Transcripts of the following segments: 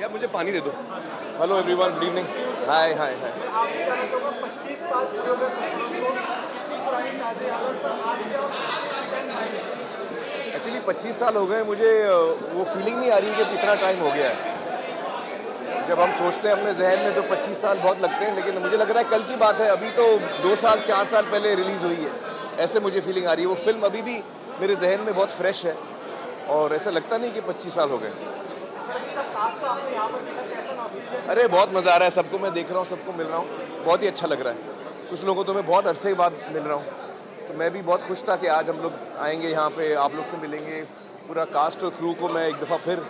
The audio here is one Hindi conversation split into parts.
यार मुझे पानी दे दो। Hello everyone, good evening. Hi hi hi. मैं आपसे जानना चाहूँगा 25 साल पूरे हो गए सैफरोज को, कितनी पुरानी ताज़ा याद है सर आज भी आप एक्चुअली 25 साल हो गए मुझे, वो फीलिंग नहीं आ रही कि कितना टाइम हो गया है। जब हम सोचते हैं अपने जहन में तो 25 साल बहुत लगते हैं, लेकिन मुझे लग रहा है कल की बात है, अभी तो 2 साल 4 साल पहले रिलीज़ हुई है। ऐसे मुझे फीलिंग आ रही है। वो फिल्म अभी भी मेरे जहन में बहुत फ्रेश है और ऐसा लगता नहीं कि 25 साल हो गए। सर अभी सब कास्ट आपने यहाँ पर देखा कैसा नॉस्टैल्जिया अरे बहुत मज़ा आ रहा है, सबको मैं देख रहा हूँ, सबको मिल रहा हूँ, बहुत ही अच्छा लग रहा है। कुछ लोगों तो मैं बहुत अरसे के बाद मिल रहा हूँ, तो मैं भी बहुत खुश था कि आज हम लोग आएंगे यहाँ पे, आप लोग से मिलेंगे। पूरा कास्ट और क्रू को मैं एक दफ़ा फिर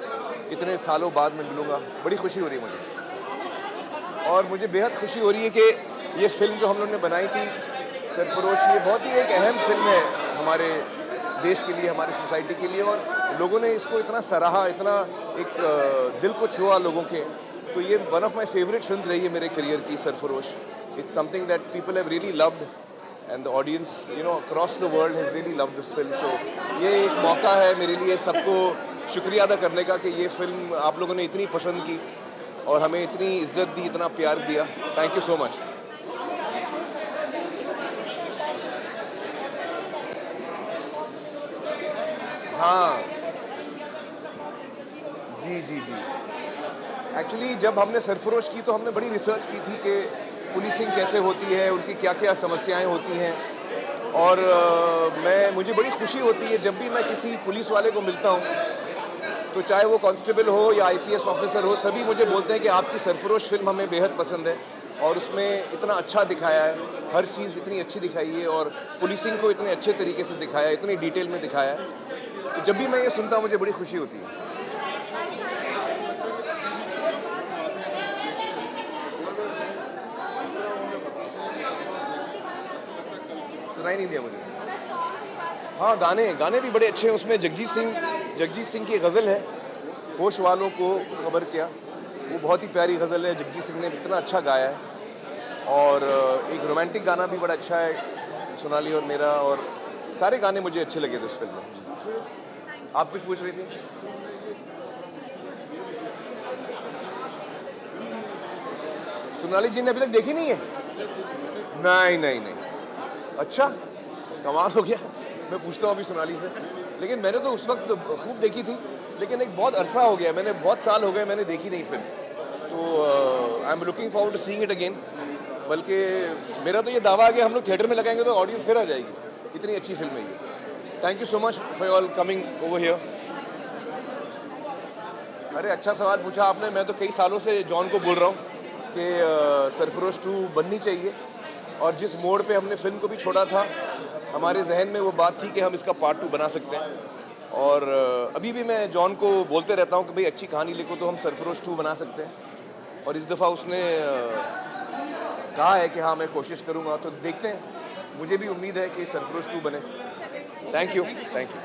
इतने सालों बाद में मिलूँगा, बड़ी खुशी हो रही है मुझे। और मुझे बेहद खुशी हो रही है कि ये फ़िल्म जो हम लोग ने बनाई थी सरफरोश, ये बहुत ही एक अहम फिल्म है हमारे देश के लिए, हमारी सोसाइटी के लिए, और लोगों ने इसको इतना सराहा, इतना एक दिल को छुआ लोगों के। तो ये one of my favourite films रही है मेरे करियर की, Sarfarosh. It's something that people have really loved and the audience across the world has really loved this film. So ये एक मौका है मेरे लिए सबको शुक्रिया अदा करने का कि ये फिल्म आप लोगों ने इतनी पसंद की और हमें इतनी इज्जत दी, इतना प्यार दिया। Thank you so much. हाँ जी जी जी। एक्चुअली जब हमने सरफरोश की तो हमने बड़ी रिसर्च की थी कि पुलिसिंग कैसे होती है, उनकी क्या क्या समस्याएं होती हैं। और मुझे बड़ी खुशी होती है जब भी मैं किसी पुलिस वाले को मिलता हूँ, तो चाहे वो कांस्टेबल हो या आईपीएस ऑफिसर हो, सभी मुझे बोलते हैं कि आपकी सरफरोश फिल्म हमें बेहद पसंद है और उसमें इतना अच्छा दिखाया है, हर चीज़ इतनी अच्छी दिखाई है और पुलिसिंग को इतने अच्छे तरीके से दिखाया है, इतनी डिटेल में दिखाया है। तो जब भी मैं ये सुनता हूँ मुझे बड़ी खुशी होती है। सुनाई नहीं दिया मुझे। हाँ, गाने गाने भी बड़े अच्छे हैं उसमें। जगजीत सिंह की गज़ल है, होश वालों को खबर क्या, वो बहुत ही प्यारी गज़ल है। जगजीत सिंह ने इतना अच्छा गाया है। और एक रोमांटिक गाना भी बड़ा अच्छा है, सोनाली और मेरा, और सारे गाने मुझे अच्छे लगे थे उस फिल्म में। आप कुछ पूछ रही थी? सोनाली जी ने अभी तक देखी नहीं है? नहीं नहीं नहीं। अच्छा, कमाल हो गया। मैं पूछता हूँ अभी सोनाली से। लेकिन मैंने तो उस वक्त खूब देखी थी, लेकिन एक बहुत अरसा हो गया, मैंने बहुत साल हो गए मैंने देखी नहीं फिल्म। तो I am looking forward to seeing it again. बल्कि मेरा तो ये दावा है कि हम लोग थिएटर में लगाएंगे तो ऑडियंस फिर आ जाएगी, इतनी अच्छी फिल्म है ये। Thank you so much for all coming over here. अरे अच्छा सवाल पूछा आपने। मैं तो कई सालों से जॉन को बोल रहा हूँ कि सरफरोश 2 बननी चाहिए, और जिस मोड़ पे हमने फिल्म को भी छोड़ा था, हमारे जहन में वो बात थी कि हम इसका पार्ट 2 बना सकते हैं। और अभी भी मैं जॉन को बोलते रहता हूँ कि भाई अच्छी कहानी लिखो तो हम सरफरोश 2 बना सकते हैं। और इस दफ़ा उसने कहा है कि हाँ मैं कोशिश करूँगा, तो देखते हैं। मुझे भी उम्मीद है कि सरफरोश 2 बने। Thank you, thank you.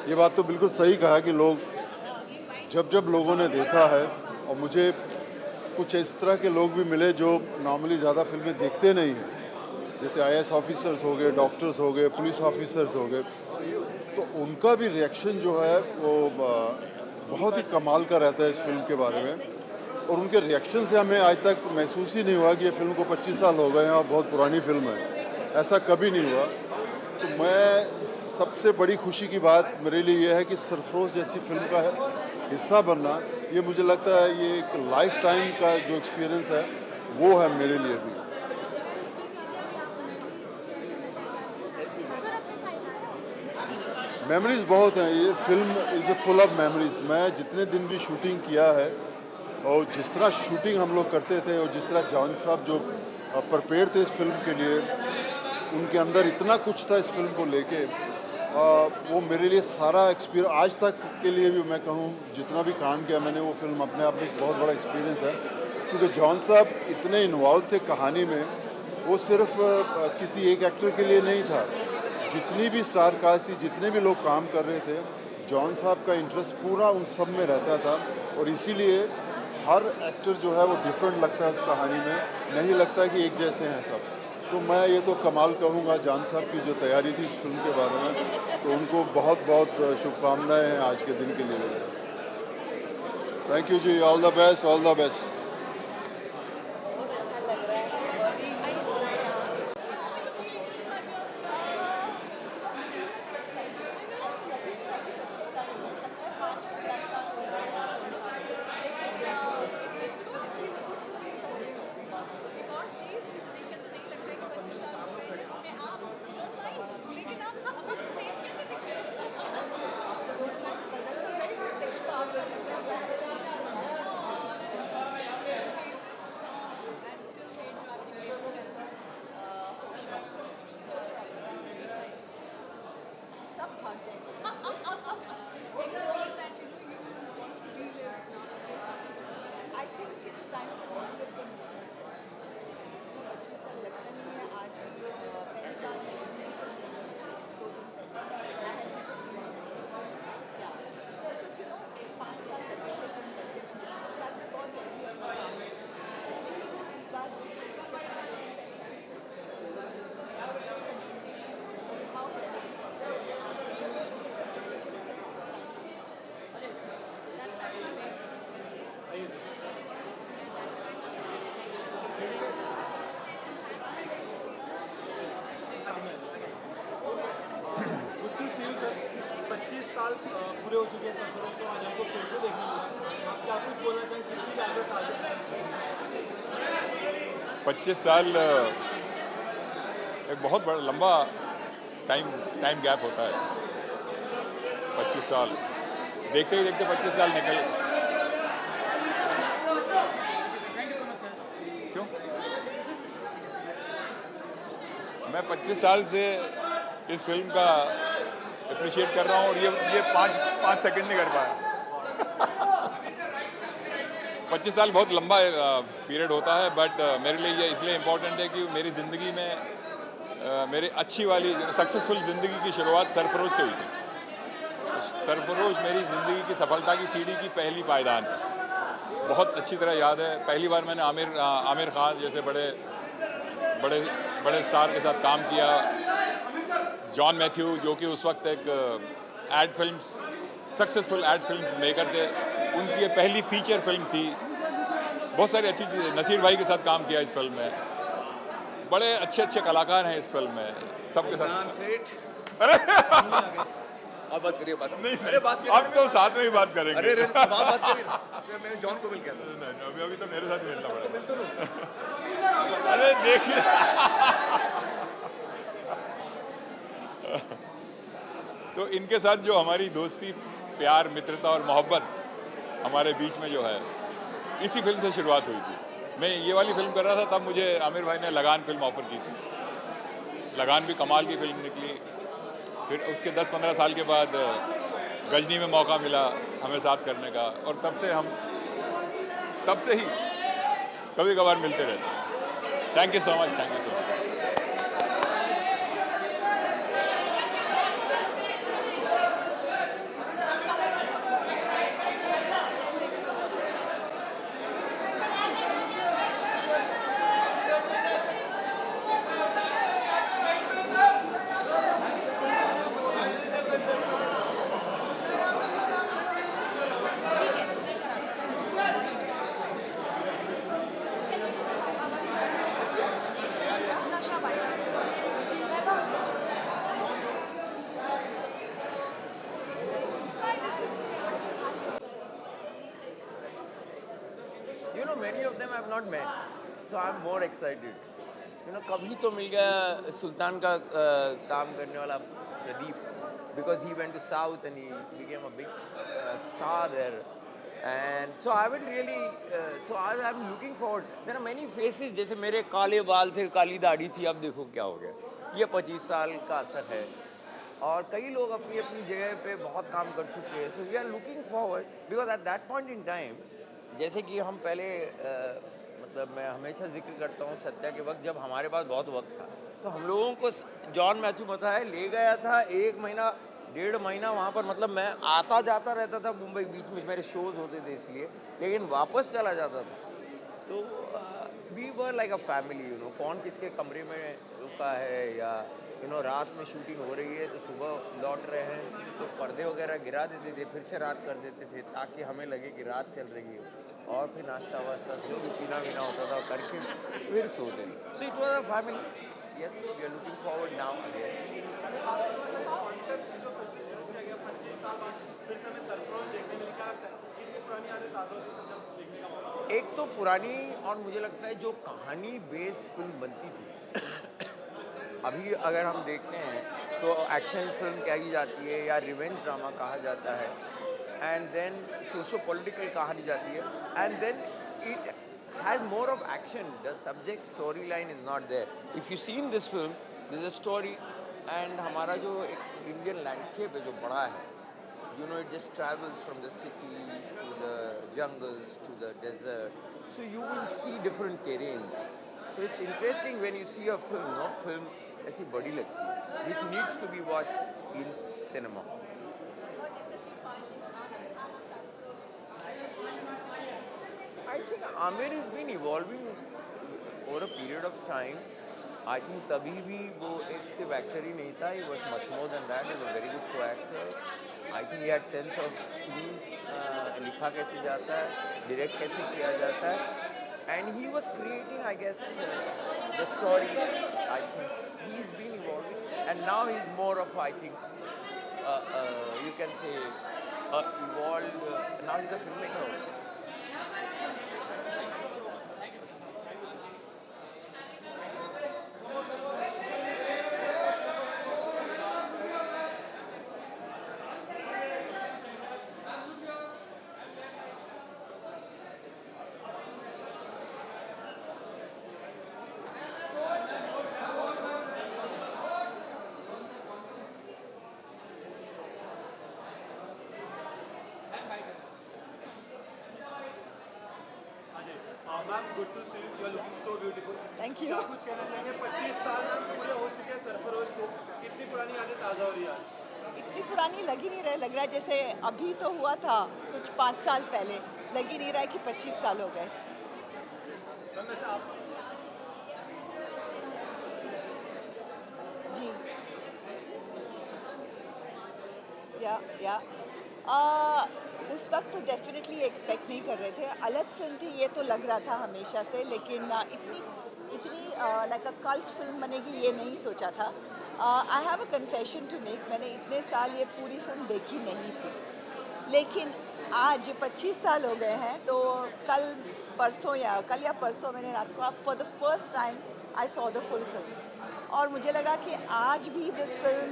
ये बात तो बिल्कुल सही कहा कि लोग जब लोगों ने देखा है, और मुझे कुछ इस तरह के लोग भी मिले जो नॉर्मली ज़्यादा फिल्में देखते नहीं हैं, जैसे आईएएस ऑफिसर्स हो गए, डॉक्टर्स हो गए, पुलिस ऑफिसर्स हो गए, तो उनका भी रिएक्शन जो है वो बहुत ही कमाल का रहता है इस फिल्म के बारे में। और उनके रिएक्शन से हमें आज तक महसूस ही नहीं हुआ कि ये फिल्म को 25 साल हो गए हैं और बहुत पुरानी फिल्म है, ऐसा कभी नहीं हुआ। तो मैं सबसे बड़ी खुशी की बात मेरे लिए ये है कि सरफरोश जैसी फिल्म का हिस्सा बनना, ये मुझे लगता है ये एक लाइफ टाइम का जो एक्सपीरियंस है वो है मेरे लिए भी। मेमोरीज बहुत हैं। ये film is a full of memories. मैं जितने दिन भी शूटिंग किया है और जिस तरह शूटिंग हम लोग करते थे और जिस तरह जॉन साहब जो प्रिपेयर थे इस फिल्म के लिए, उनके अंदर इतना कुछ था इस फिल्म को लेके वो मेरे लिए सारा एक्सपीरियंस आज तक के लिए भी मैं कहूँ जितना भी काम किया मैंने वो फिल्म अपने आप में एक बहुत बड़ा एक्सपीरियंस है, क्योंकि जॉन साहब इतने इन्वॉल्व थे कहानी में। वो सिर्फ किसी एक एक्टर के लिए नहीं था, जितनी भी स्टार कास्ट थी, जितने भी लोग काम कर रहे थे, जॉन साहब का इंटरेस्ट पूरा उन सब में रहता था। और इसीलिए हर एक्टर जो है वो डिफरेंट लगता है उस कहानी में, नहीं लगता कि एक जैसे हैं सब। तो मैं ये तो कमाल कहूँगा जॉन साहब की जो तैयारी थी इस फिल्म के बारे में, तो उनको बहुत बहुत शुभकामनाएं हैं आज के दिन के लिए। थैंक यू जी, all the best, all the best. Good to see you sir. 25 साल पूरे हो चुके हैं सरफरोश को, आज हमको फिर से देखने मिला। आप क्या कुछ बोलना चाहें, कितनी ज़्यादा ताज़ा 25 साल एक बहुत बड़ा लंबा टाइम गैप होता है। 25 साल देखते ही देखते 25 साल निकल। क्यों? मैं 25 साल से इस फिल्म का अप्रिशिएट कर रहा हूँ और ये पाँच सेकंड नहीं कर पाया। 25 साल बहुत लंबा पीरियड होता है, बट मेरे लिए ये इसलिए इम्पोर्टेंट है कि मेरी ज़िंदगी में मेरी अच्छी वाली सक्सेसफुल ज़िंदगी की शुरुआत सरफरोश से हुई थी। सरफरोश मेरी ज़िंदगी की सफलता की सीढ़ी की पहली पायदान है। बहुत अच्छी तरह याद है, पहली बार मैंने आमिर खान जैसे बड़े स्टार के साथ काम किया। जॉन मैथ्यू जो कि उस वक्त एक सक्सेसफुल एड फिल्म मेकर थे, उनकी ये पहली फीचर फिल्म थी। बहुत सारी अच्छी चीज़ें, नसीर भाई के साथ काम किया इस फिल्म में। बड़े अच्छे कलाकार हैं इस फिल्म में, सबके साथ। आप बात करिए, बात नहीं, अरे बात करिए। अब तो साथ में ही बात करेंगे। अरे बात करिए, मैं जॉन को मिल गया था। अभी तो मेरे साथ मिलना पड़ेगा। अरे देखिए तो इनके साथ जो हमारी दोस्ती, प्यार, मित्रता और मोहब्बत हमारे बीच में जो है, इसी फिल्म से शुरुआत हुई थी। मैं ये वाली फिल्म कर रहा था, तब मुझे आमिर भाई ने लगान फिल्म ऑफर की थी। लगान भी कमाल की फिल्म निकली। फिर उसके 10-15 साल के बाद गजनी में मौका मिला हमें साथ करने का, और तब से ही कभी कभार मिलते रहते हैं। Thank you so much, thank you so much. You know, many of them I have not met, so I'm more excited. You know, कभी तो मिल गया सुल्तान का काम करने वाला Pradeep, because he went to South and he became a big star there. And so I haven't really, so I'm looking forward. There are many faces, जैसे मेरे काले बाल थे, काली दाढ़ी थी, अब देखो क्या हो गया। ये 25 साल का असर है। और कई लोग अपनी अपनी जगह पे बहुत काम कर चुके हैं. So we are looking forward because at that point in time, जैसे कि हम पहले मतलब मैं हमेशा जिक्र करता हूँ सत्या के वक्त, जब हमारे पास बहुत वक्त था तो हम लोगों को जॉन मैथ्यू पता है ले गया था 1 महीना 1.5 महीना वहाँ पर. मतलब मैं आता जाता रहता था मुंबई, बीच में मेरे शोज होते थे इसलिए, लेकिन वापस चला जाता था. तो we were like a family, you know. कौन किसके कमरे में रुका है, या यू नो रात में शूटिंग हो रही है तो सुबह लौट रहे हैं तो पर्दे वगैरह गिरा देते थे, फिर से रात कर देते थे ताकि हमें लगे कि रात चल रही है. और फिर नाश्ता वास्ता जो भी पीना वीना होता था करके फिर सोते थे. So it was a family. Yes, we are looking forward now again. Concept जो कोशिश शुरू किया गया 25 साल बाद फिर से हमें सरफरोश देखने मिली, क्या लगता है कितनी पुरानी यादें ताज़ा होती हैं जब देखने का मौका? एक तो पुरानी, और मुझे लगता है जो कहानी बेस्ड फिल्म बनती थी, अभी अगर हम देखते हैं तो एक्शन फिल्म कही जाती है या रिवेंज ड्रामा कहा जाता है, एंड देन सोशो पॉलिटिकल कहानी जाती है, and then it has more of action. The subject story line is not there. If you seen this film, this a story, and हमारा जो एक इंडियन लैंडस्केप है जो बड़ा है, you know, it just travels from the city to the jungles to the desert, so you will see different terrains. So it's interesting when you see a film, no film ऐसी बड़ी लगती है, which needs to be watched in cinema. I think Amir has been evolving over a period of time. I think तभी भी वो एक सिर्फ एक्टर ही नहीं था, he was much more than that. He was a very good co-actor. I think he had sense of seeing लिखा कैसे जाता है, direct कैसे किया जाता है, and he was creating, I guess, the story. I think he's been evolving, and now he's more of, I think, you can say, evolved. Now he's a filmmaker also. Ma'am, good to see you, you are looking so beautiful. Thank you. क्या कुछ कहना चाहेंगे? 25 साल पूरे हो चुके हैं सरफरोश को, कितनी पुरानी यादें ताज़ा हो रही है आज? इतनी पुरानी लग ही नहीं रहा है, लग रहा है जैसे अभी तो हुआ था कुछ 5 साल पहले. लग ही नहीं रहा है कि 25 साल हो गए. मैम वैसे आप जी या उस वक्त तो डेफिनेटली एक्सपेक्ट नहीं कर रहे थे. अलग फिल्म थी ये तो लग रहा था हमेशा से, लेकिन इतनी लाइक अ कल्ट फिल्म बनेगी ये नहीं सोचा था. I have a confession to make. मैंने इतने साल ये पूरी फिल्म देखी नहीं थी, लेकिन आज 25 साल हो गए हैं तो कल या परसों मैंने रात को for the first time I saw the full film, और मुझे लगा कि आज भी this film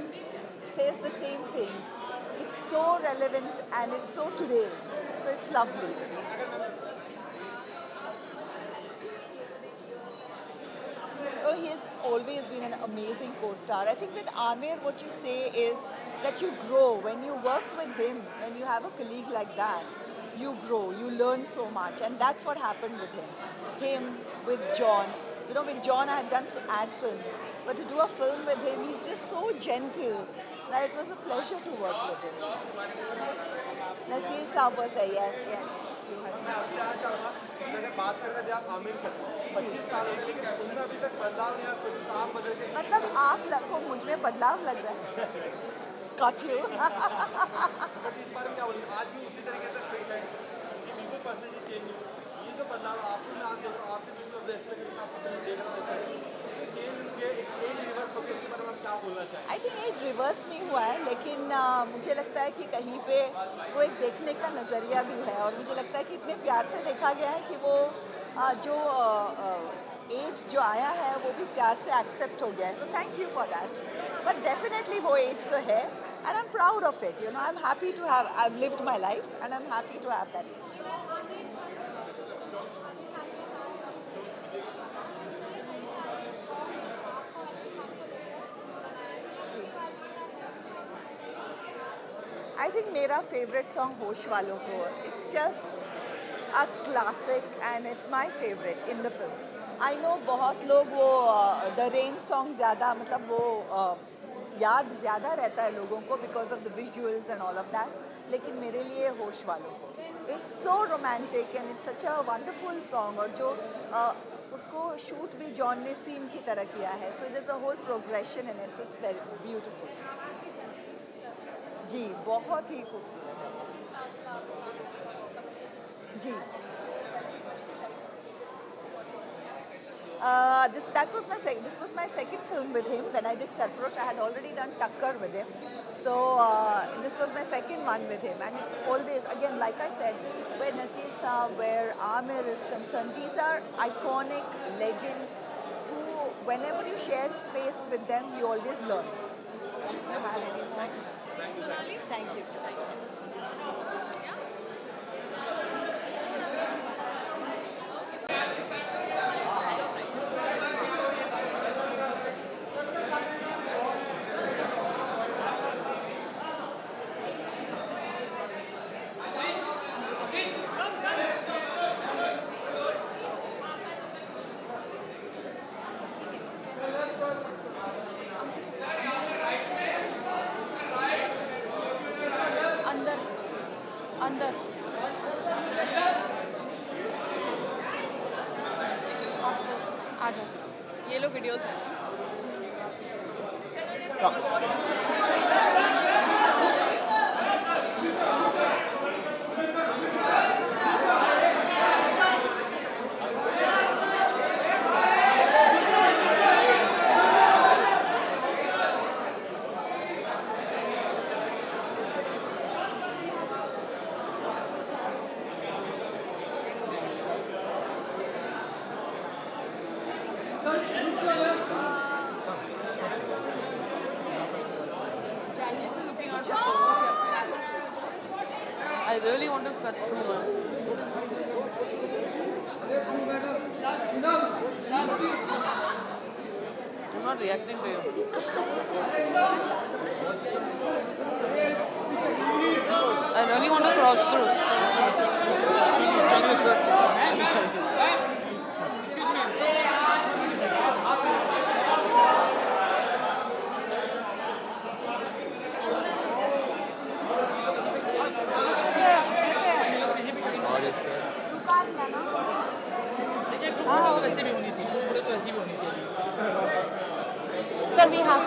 says the same thing. It's so relevant and it's so today, so it's lovely. Oh, he has always been an amazing co-star. I think with Amir, what you say is that you grow when you work with him. When you have a colleague like that, you grow, you learn so much, and that's what happened with him. Him with John. You know, with John, I had done ad films, but to do a film with him, he's just so gentle. That it was a pleasure to work with him. Nasir Saab was there, yes. मैं आपसे जानना चाहूँगा, मैंने बात करते थे आप आमिर सर 25 साल हो गए, लेकिन उनमें अभी तक बदलाव नहीं आया, कुछ आप बदल के मतलब आप को मुझ में बदलाव लग रहा है. Got you. बट इस बार क्या बोलूँ, आज भी उसी तरीके से फिट है कि बिल्कुल पर्सनली चेंज नहीं. ये जो बदलाव आपको मैं आज देख रहा हूँ, आपसे बिल्कुल वैसे लग रहा है, आपको देख रहा हूँ, चेंज उनके एक एज रिवर्स होकर इसके बारे में आप क्या बोलना चाहें? आई थिंक एज रिवर्स नहीं हुआ है, लेकिन मुझे लगता है कि कहीं पे वो एक देखने का नज़रिया भी है, और मुझे लगता है कि इतने प्यार से देखा गया है कि वो जो एज जो आया है वो भी प्यार से एक्सेप्ट हो गया है. So thank you for that. But definitely वो एज तो है, and I am proud of it. You know, I am happy to have, I have lived my life, and I am happy to have that age. I think मेरा फेवरेट सॉन्ग होश वालों को, it's just a classic and it's my favourite in the film. I know बहुत लोग वो द रेन सॉन्ग ज़्यादा मतलब वो याद ज़्यादा रहता है लोगों को because of the visuals and all of that, लेकिन मेरे लिए होश वालों को it's so romantic and it's such a wonderful song. और जो उसको शूट भी जॉन ने सीन की तरह किया है, so it is a whole progression in its its very beautiful. जी बहुत ही खूबसूरत है जी। This was my second film with him. When I did Sarfarosh, I had already done Takkar with him. So this was my second one with him, and it's always, again, like I said, where Naseer Saab, where Amir is concerned, these are iconic legends who, whenever you share space with them, you always learn. Do you have any more? Sonali? Thank you. अंदर अंदर आ जाओ, ये लो वीडियोस है। Looking at the show. I really want to cut through one. I'm not reacting to you. I really want to cross through. Sir, we have.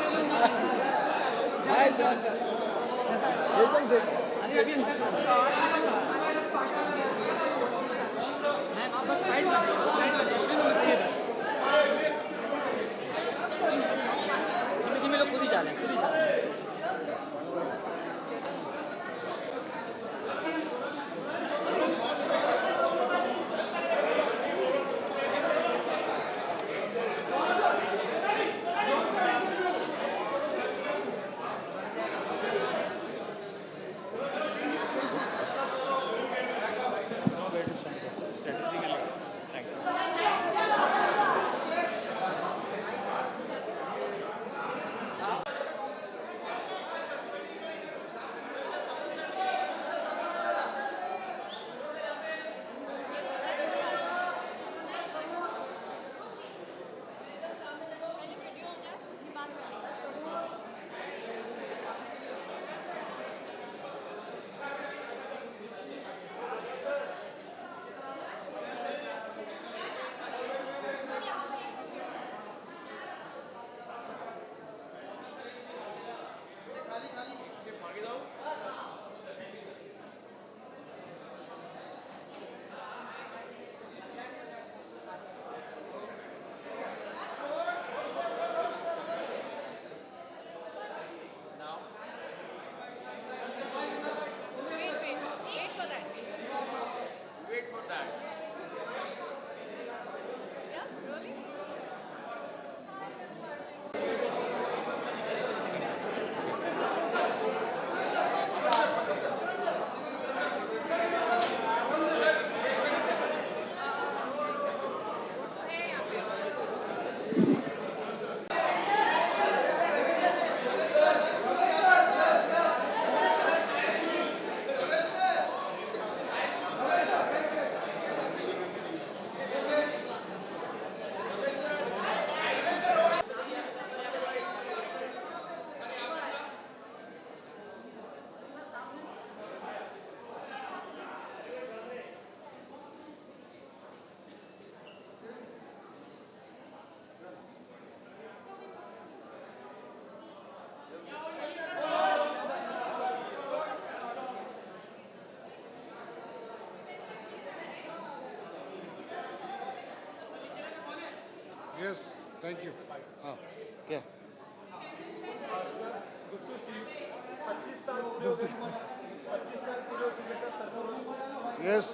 Thank you. हाँ क्या 25 साल पूरे हो गए 25 साल पूरे हो चुके सर सरफरोश यस,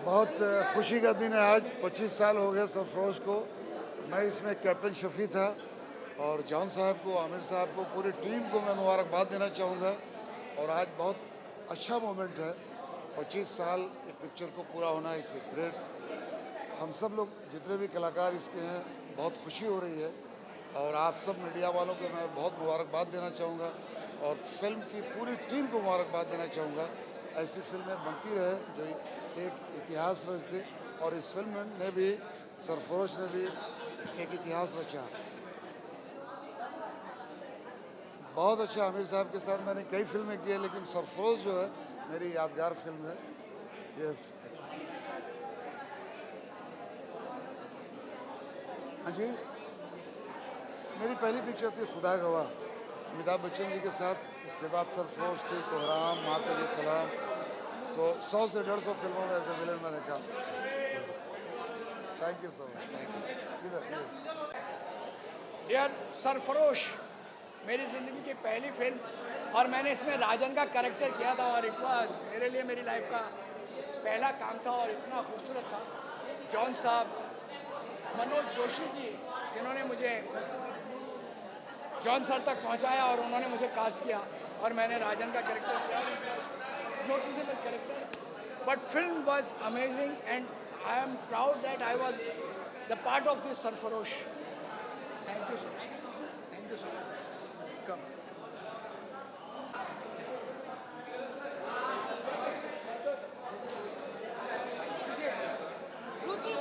बहुत खुशी का दिन है आज। 25 साल हो गए सरफरोश को। मैं इसमें कैप्टन शफी था और जॉन साहब को, आमिर साहब को, पूरी टीम को मैं मुबारकबाद देना चाहूँगा। और आज बहुत अच्छा मोमेंट है, 25 साल एक पिक्चर को पूरा होना, इसे ग्रेट। हम सब लोग जितने भी कलाकार इसके हैं, बहुत खुशी हो रही है। और आप सब मीडिया वालों को मैं बहुत मुबारकबाद देना चाहूँगा और फिल्म की पूरी टीम को मुबारकबाद देना चाहूँगा। ऐसी फिल्में बनती रहे जो एक इतिहास रचते, और इस फिल्म ने भी, सरफरोश ने भी एक इतिहास रचा। बहुत अच्छा। आमिर साहब के साथ मैंने कई फिल्में की है, लेकिन सरफरोश जो है मेरी यादगार फिल्म है। यस। हाँ जी, मेरी पहली पिक्चर थी खुदा गवाह, अमिताभ बच्चन जी के साथ। उसके बाद सरफरोश थी, कोहराम, मातल सलाम। 100 से 150 फिल्मों में ऐसे विलन मैंने काम। Thank you so much. Thank you. Dear Sarfarosh मेरी ज़िंदगी की पहली फिल्म, और मैंने इसमें राजन का कैरेक्टर किया था, और इट वाज मेरे लिए मेरी लाइफ का पहला काम था और इतना खूबसूरत था। जॉन साहब, मनोज जोशी जी, जिन्होंने मुझे जॉन सर तक पहुंचाया और उन्होंने मुझे कास्ट किया और मैंने राजन का कैरेक्टर किया। Noticeable character, but film was amazing and I am proud that I was the part of this Sarfarosh. Thank you sir. Thank you sir. Come Ruchi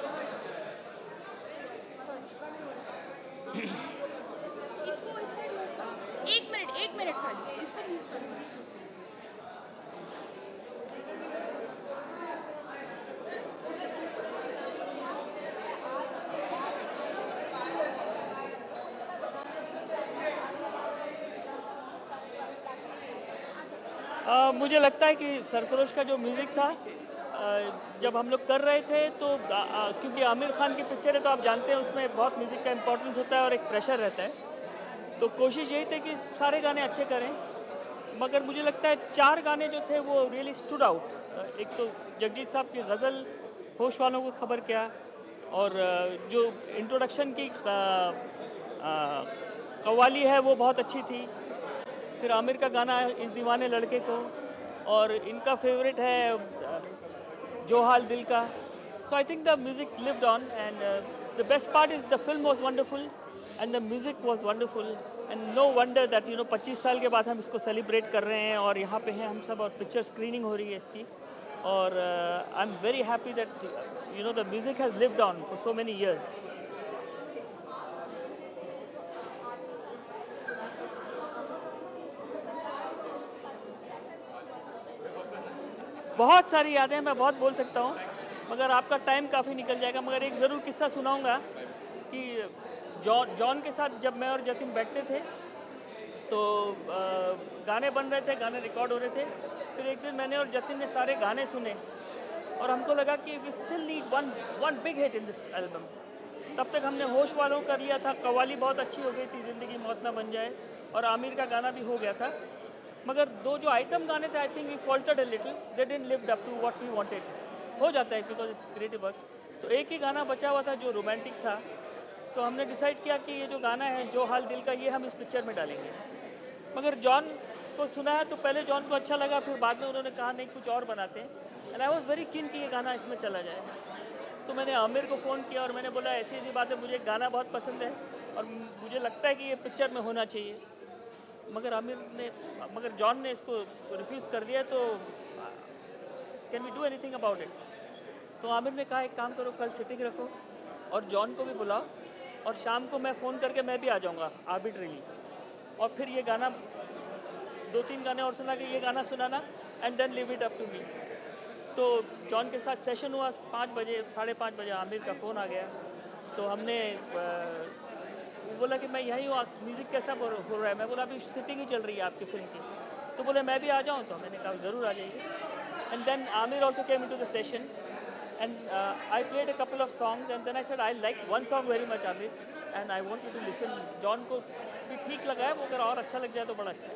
इसको इस साइड एक मिनट खाली इसको mute कर दो। मुझे लगता है कि सरफरोश का जो म्यूज़िक था, जब हम लोग कर रहे थे तो क्योंकि आमिर खान की पिक्चर है तो आप जानते हैं उसमें बहुत म्यूज़िक का इम्पोर्टेंस होता है और एक प्रेशर रहता है। तो कोशिश यही थी कि सारे गाने अच्छे करें, मगर मुझे लगता है 4 गाने जो थे वो रियली स्टूड आउट। एक तो जगजीत साहब की गज़ल होश वालों को खबर क्या, और जो इंट्रोडक्शन की कव्वाली है वो बहुत अच्छी थी। फिर आमिर का गाना इस दीवाने लड़के को, और इनका फेवरेट है जो हाल दिल का। So I think the music lived on and the best part is the film was wonderful and the music was wonderful and no wonder that 25 साल के बाद हम इसको सेलिब्रेट कर रहे हैं और यहाँ पे हैं हम सब, और पिक्चर स्क्रीनिंग हो रही है इसकी। और आई am very happy that the music has lived on for so many years. बहुत सारी यादें हैं, मैं बहुत बोल सकता हूँ, मगर आपका टाइम काफ़ी निकल जाएगा। मगर एक ज़रूर किस्सा सुनाऊंगा कि जॉन के साथ जब मैं और जतिन बैठते थे तो गाने बन रहे थे, गाने रिकॉर्ड हो रहे थे। फिर एक दिन मैंने और जतिन ने सारे गाने सुने और हमको लगा कि we still need one big hit in this album. तब तक हमने होश वालों कर लिया था, कव्वाली बहुत अच्छी हो गई थी, ज़िंदगी मौत ना बन जाए, और आमिर का गाना भी हो गया था। मगर 2 जो आइटम गाने थे, I think we faltered a little, they didn't lived up to what we wanted. हो जाता है बिकॉज इट्स क्रिएटिव वर्क। तो एक ही गाना बचा हुआ था जो रोमांटिक था, तो हमने डिसाइड किया कि ये जो गाना है जो हाल दिल का, ये हम इस पिक्चर में डालेंगे। मगर जॉन को सुना है तो पहले जॉन को अच्छा लगा, फिर बाद में उन्होंने कहा नहीं कुछ और बनाते हैं, and I was very keen कि ये गाना इसमें चला जाए। तो मैंने आमिर को फ़ोन किया और मैंने बोला ऐसी ऐसी बात है, मुझे गाना बहुत पसंद है और मुझे लगता है कि ये पिक्चर में होना चाहिए। मगर जॉन ने इसको रिफ्यूज़ कर दिया, तो can we do anything about it. तो आमिर ने कहा एक काम करो, कल सिटिंग रखो और जॉन को भी बुलाओ, और शाम को मैं फ़ोन करके मैं भी आ जाऊँगा आर्बिट्रेली, और फिर ये गाना 2-3 गाने और सुना कि ये गाना सुनाना and then leave it up to me. तो जॉन के साथ सेशन हुआ 5 बजे, 5:30 बजे आमिर का फ़ोन आ गया। तो हमने वो बोला कि मैं यहीं हूँ, म्यूज़िक कैसा हो रहा है। मैं बोला अभी शूटिंग ही चल रही है आपकी फ़िल्म की। तो बोले मैं भी आ जाऊँ, तो मैंने कहा ज़रूर आ जाइए। And then Aamir also came into the session And I played a couple of songs and then I said I like one song very much Amir and I want you to listen. John को भी ठीक लगा है, वो अगर और अच्छा लग जाए तो बड़ा अच्छा है।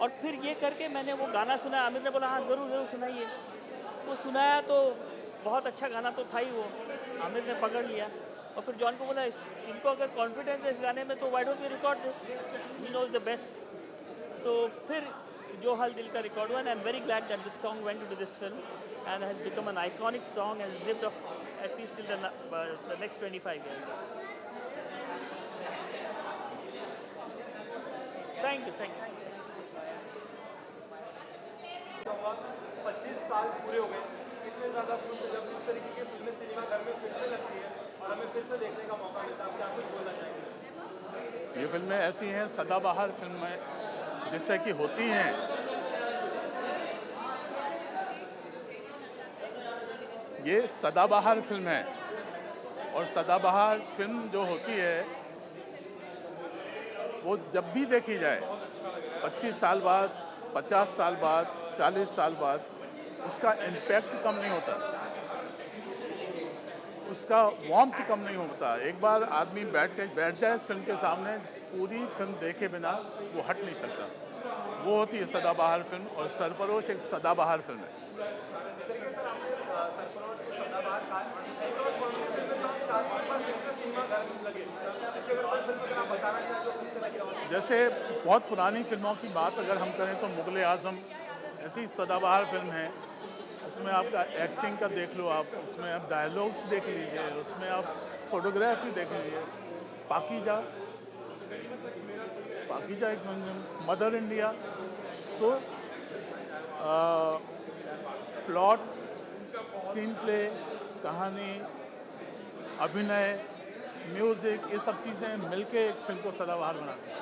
और फिर ये करके मैंने वो गाना सुना, आमिर ने बोला हाँ ज़रूर ज़रूर सुनाइए। वो सुनाया तो बहुत अच्छा गाना तो था ही वो, आमिर ने पकड़ लिया। और फिर जॉन को बोला इनको अगर कॉन्फिडेंस है इस गाने में तो why don't we record this, he knows the best. तो फिर जो हाल दिल का रिकॉर्ड हुआ, and I am very glad that this song went to this film and has become an iconic song and lived off at least till the next 25 years. Thank you. 25 साल पूरे हो गए, इतने ज़्यादा खुश हैं जब इस तरीके की फिल्में सिनेमा घर में फिर से लगती है और हमें फिर से देखने का मौका मिलता है। आप क्या कुछ बोलना चाहेंगे? ये फिल्में ऐसी हैं, सदाबहार फिल्में जिससे कि होती हैं। ये सदाबहार फिल्म है और सदाबहार फिल्म जो होती है वो जब भी देखी जाए 25 साल बाद, 50 साल बाद, 40 साल बाद उसका इम्पैक्ट कम नहीं होता, उसका वार्मथ कम नहीं होता। एक बार आदमी बैठ जाए इस फिल्म के सामने, पूरी फिल्म देखे बिना वो हट नहीं सकता। वो होती है सदाबहार फिल्म और सरफरोश एक सदाबहार फिल्म है। जैसे बहुत पुरानी फिल्मों की बात अगर हम करें तो मुग़ल आज़म ऐसी सदाबहार फिल्म है। उसमें आपका एक्टिंग का देख लो आप, उसमें आप डायलॉग्स देख लीजिए, उसमें आप फोटोग्राफी देख लीजिए। पाकीजा एक मदर इंडिया। सो प्लॉट, स्क्रीन प्ले, कहानी, अभिनय, म्यूज़िक, ये सब चीज़ें मिलके एक फिल्म को सदाबहार बनाती हैं।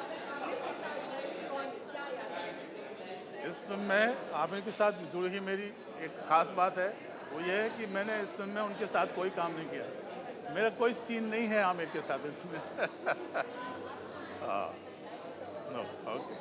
इस फिल्म में आमिर के साथ जुड़ी हुई मेरी एक ख़ास बात है, वो ये है कि मैंने इस फिल्म में उनके साथ कोई काम नहीं किया। मेरा कोई सीन नहीं है आमिर के साथ इसमें। No, okay.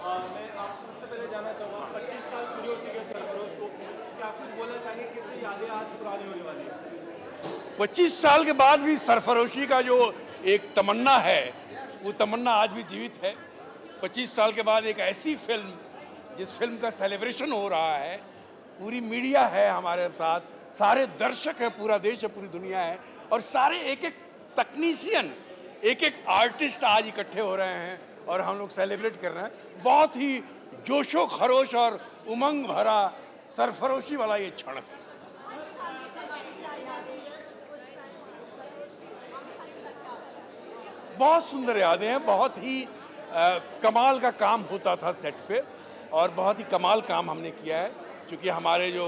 मैं आपसे सबसे पहले जानना चाहूँगा 25 साल पूरे हो चुके हैं सरफरोश को, क्या कुछ बोलना चाहिए, कितनी यादें आज पुरानी होने वाली है? 25 साल के बाद भी सरफरोशी का जो एक तमन्ना है वो तमन्ना आज भी जीवित है। 25 साल के बाद एक ऐसी फिल्म जिस फिल्म का सेलिब्रेशन हो रहा है, पूरी मीडिया है हमारे साथ, सारे दर्शक हैं, पूरा देश है, पूरी दुनिया है और सारे एक एक तकनीशियन, एक एक आर्टिस्ट आज इकट्ठे हो रहे हैं और हम लोग सेलिब्रेट कर रहे हैं। बहुत ही जोशो खरोश और उमंग भरा सरफरोशी वाला ये क्षण है। बहुत सुंदर यादें हैं, बहुत ही कमाल का काम होता था सेट पे और बहुत ही कमाल काम हमने किया है, क्योंकि हमारे जो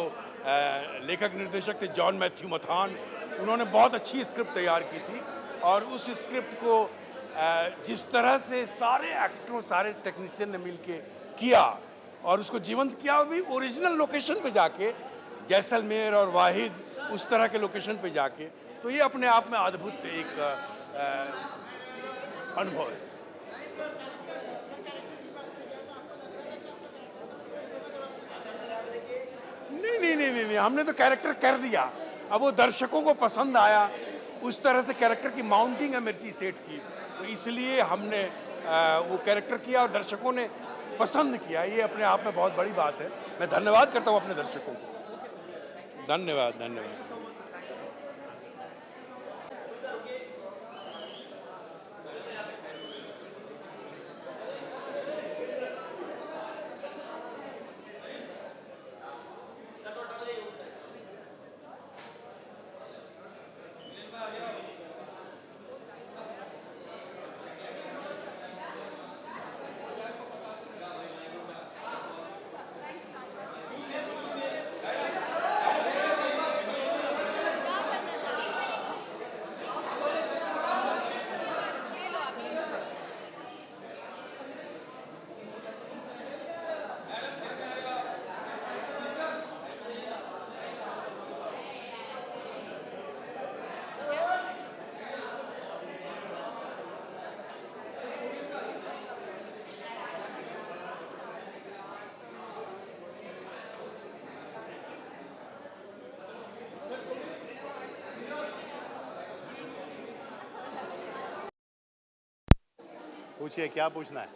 लेखक निर्देशक थे जॉन मैथ्यू मथान, उन्होंने बहुत अच्छी स्क्रिप्ट तैयार की थी और उस स्क्रिप्ट को जिस तरह से सारे एक्टरों, सारे टेक्नीशियन ने मिलके किया और उसको जीवंत किया, और भी ओरिजिनल लोकेशन पे जाके, जैसलमेर और वाहिद उस तरह के लोकेशन पे जाके, तो ये अपने आप में अद्भुत एक अनुभव है। नहीं, हमने तो कैरेक्टर कर दिया, अब वो दर्शकों को पसंद आया, उस तरह से कैरेक्टर की माउंटिंग है मिर्ची सेठ की, तो इसलिए हमने वो कैरेक्टर किया और दर्शकों ने पसंद किया। ये अपने आप में बहुत बड़ी बात है। मैं धन्यवाद करता हूँ अपने दर्शकों को। धन्यवाद, धन्यवाद। पूछिए, क्या पूछना है?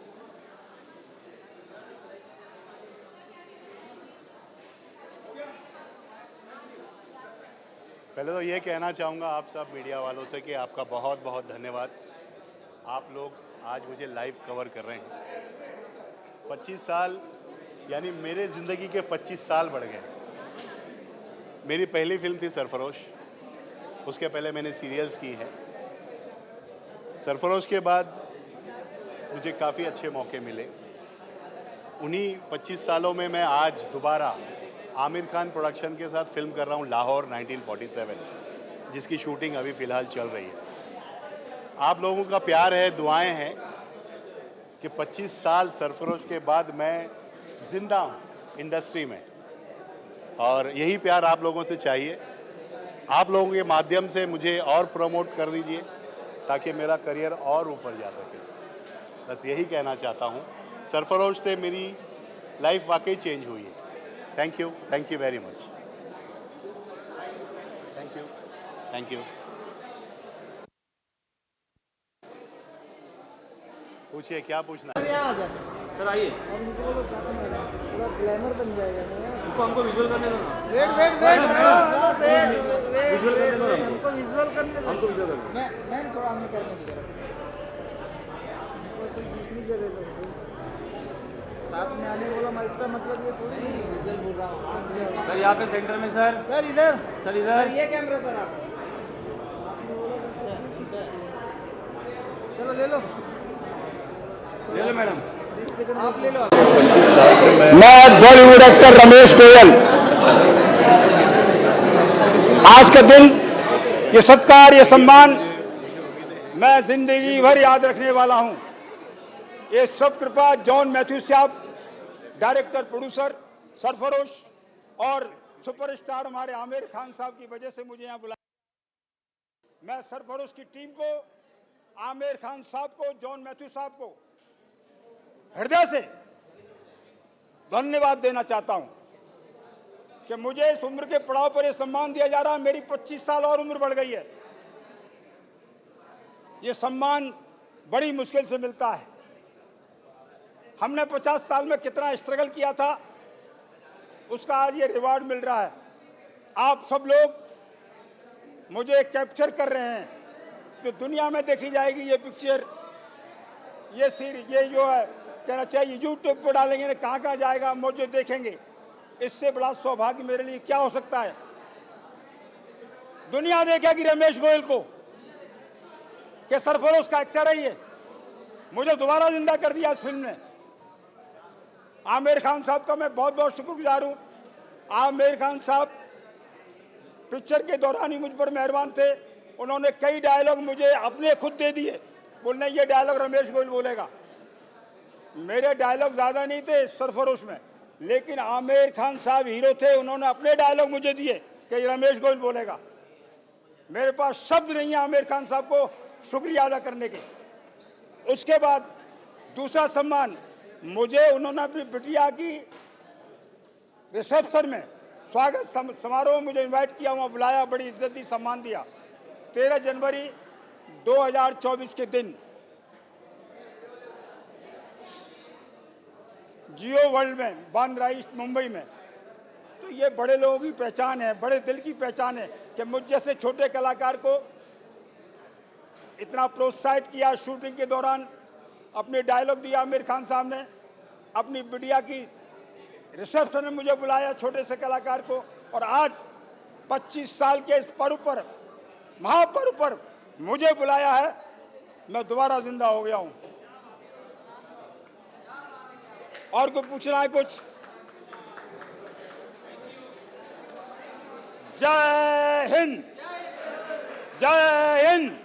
पहले तो ये कहना चाहूँगा आप सब मीडिया वालों से कि आपका बहुत बहुत धन्यवाद। आप लोग आज मुझे लाइव कवर कर रहे हैं। 25 साल यानी मेरे ज़िंदगी के 25 साल बढ़ गए। मेरी पहली फिल्म थी सरफरोश, उसके पहले मैंने सीरियल्स की हैं। सरफरोश के बाद मुझे काफ़ी अच्छे मौके मिले। उन्हीं 25 सालों में मैं आज दोबारा आमिर खान प्रोडक्शन के साथ फिल्म कर रहा हूँ लाहौर 1947, जिसकी शूटिंग अभी फ़िलहाल चल रही है। आप लोगों का प्यार है, दुआएं हैं कि 25 साल सरफरोश के बाद मैं ज़िंदा हूँ इंडस्ट्री में, और यही प्यार आप लोगों से चाहिए। आप लोगों के माध्यम से मुझे और प्रमोट कर दीजिए ताकि मेरा करियर और ऊपर जा सके। बस यही कहना चाहता हूँ। सरफरोश से मेरी लाइफ वाकई चेंज हुई है। Thank you very much. Thank you. पूछिए, क्या पूछना है? सर आइए, पूरा ग्लैमर बन जाएगा। हमको विजुअल करने दो। विजुअल करने दो। मैं थोड़ा हमें करने की जरूरत कोई दूसरी जगह तो साथ में आने वाला। मैं इसका मतलब ये थोड़ी विजुअल बोल रहा हूँ। सर यहाँ पे सेंटर में सर। सर इधर, सर इधर। ये कैमरा सर आप चलो ले लो मैडम, आप ले लो। मैं बॉलीवुड एक्टर रमेश गोयल, आज का दिन, ये सत्कार, ये सम्मान मैं जिंदगी भर याद रखने वाला हूं। ये सब कृपा जॉन मैथ्यू साहब, डायरेक्टर प्रोड्यूसर सरफरोश, और सुपरस्टार हमारे आमिर खान साहब की वजह से मुझे यहाँ बुलाया। मैं सरफरोश की टीम को, आमिर खान साहब को, जॉन मैथ्यू साहब को हृदय से धन्यवाद देना चाहता हूं कि मुझे इस उम्र के पड़ाव पर यह सम्मान दिया जा रहा है। मेरी 25 साल और उम्र बढ़ गई है। ये सम्मान बड़ी मुश्किल से मिलता है। हमने 50 साल में कितना स्ट्रगल किया था, उसका आज ये रिवार्ड मिल रहा है। आप सब लोग मुझे कैप्चर कर रहे हैं, तो दुनिया में देखी जाएगी ये पिक्चर, ये सीरीज, ये जो है कहना चाहिए यूट्यूब पर डालेंगे, कहाँ कहाँ जाएगा, मुझे देखेंगे। इससे बड़ा सौभाग्य मेरे लिए क्या हो सकता है। दुनिया देखेगी रमेश गोयल को कि सरफरोश का एक्टर है ये। मुझे दोबारा जिंदा कर दिया इस फिल्म ने। आमिर खान साहब का मैं बहुत बहुत शुक्रगुजार हूँ। आमिर खान साहब पिक्चर के दौरान ही मुझ पर मेहरबान थे। उन्होंने कई डायलॉग मुझे अपने खुद दे दिए, बोलने ये डायलॉग रमेश गोयल बोलेगा। मेरे डायलॉग ज़्यादा नहीं थे सरफरोश में, लेकिन आमिर खान साहब हीरो थे, उन्होंने अपने डायलॉग मुझे दिए कि रमेश गोयल बोलेगा। मेरे पास शब्द नहीं है आमिर खान साहब को शुक्रिया अदा करने के। उसके बाद दूसरा सम्मान मुझे उन्होंने अपनी बिटिया की रिसेप्शन में, स्वागत समारोह में मुझे इनवाइट किया, वहाँ बुलाया, बड़ी इज्जत दी, सम्मान दिया। 13 जनवरी 2024 के दिन जियो वर्ल्ड में, बांद्रा ईस्ट मुंबई में। तो ये बड़े लोगों की पहचान है, बड़े दिल की पहचान है कि मुझ जैसे छोटे कलाकार को इतना प्रोत्साहित किया शूटिंग के दौरान, अपने डायलॉग दिया आमिर खान साहब ने, अपनी बिटिया की रिसेप्शन में मुझे बुलाया छोटे से कलाकार को, और आज 25 साल के इस पर्व पर, महापर्व पर मुझे बुलाया है। मैं दोबारा जिंदा हो गया हूं। और कुछ पूछना है? कुछ? जय हिंद, जय हिंद।